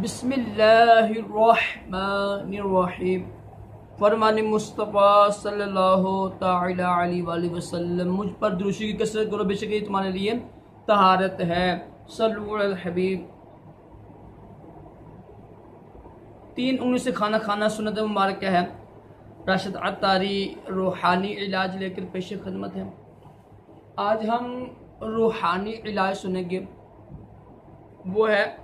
बिस्मिल्लाहिर्रहमानिर्रहीम। फरमान मुस्तफ़ा सल्लल्लाहु तआला अलैहि वसल्लम, मुझ पर दुरूशी की कसरत करो, बेशक ये तुम्हारे लिए तहारत है। सल्लु अलल हबीब। 3 उंगली से खाना खाना सुन्नत मुबारक है। राशिद अत्तारी रूहानी इलाज लेकर पेश खदमत है। आज हम रूहानी इलाज सुनेंगे। वो है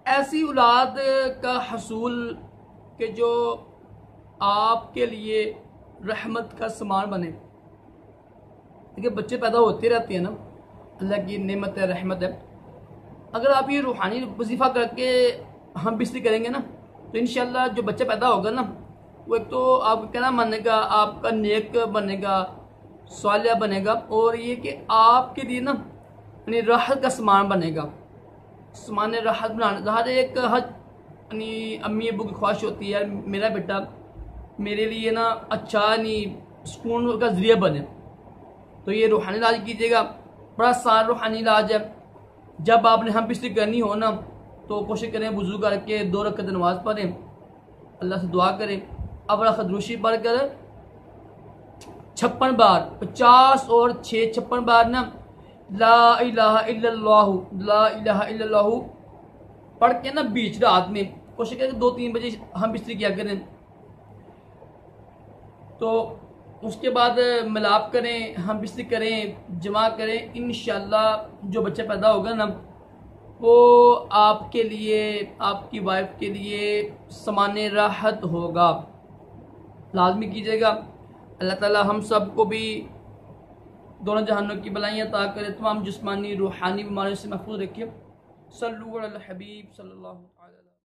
ऐसी औलाद का हसूल कि जो आपके लिए रहमत का समान बने। देखिए, बच्चे पैदा होते रहते हैं ना, अल्लाह की नेमत है, रहमत है। अगर आप ये रूहानी वजीफ़ा करके हम बिस्ती करेंगे ना, तो इंशाल्लाह जो बच्चा पैदा होगा ना, वो एक तो आपका कहना मानेगा, आपका नेक बनेगा, सालिया बनेगा, और ये कि आपके लिए ना यानी राहत का सामान बनेगा। सामान राहत बनाना हर एक यानी अम्मी अबू की ख्वाहिश होती है, मेरा बेटा मेरे लिए ना अच्छा नहीं सुकून का जरिया बने। तो ये रूहानी इलाज कीजिएगा, बड़ा आसान रूहानी इलाज है। जब आपने हम बिस्ती करनी हो ना, तो कोशिश करें वुज़ू करके 2 रकात नमाज पढ़ें, अल्लाह से दुआ करें, अब खदरूशी पढ़ कर 56 बार, 50 और 6 56 बार ना ला इलाहा इल्लल्लाहु ला इलाहा इल्लल्लाहु पढ़ के ना बीच रात में कोशिश करें 2-3 बजे हम बिस्तरी किया करें। तो उसके बाद मिलाप करें, हम बिस्तरी करें, जमा करें। इंशाल्लाह जो बच्चा पैदा होगा ना, वो आपके लिए, आपकी वाइफ के लिए समाने राहत होगा। लाजमी कीजिएगा। अल्लाह ताला हम सब को भी दोनों जहानों की बलाइयाँ अता करे, तमाम जिस्मानी रूहानी बीमारियों से महफूज रखिए। सल्लु अलल हबीब सल्लल्लाहु अलैहि वसल्लम।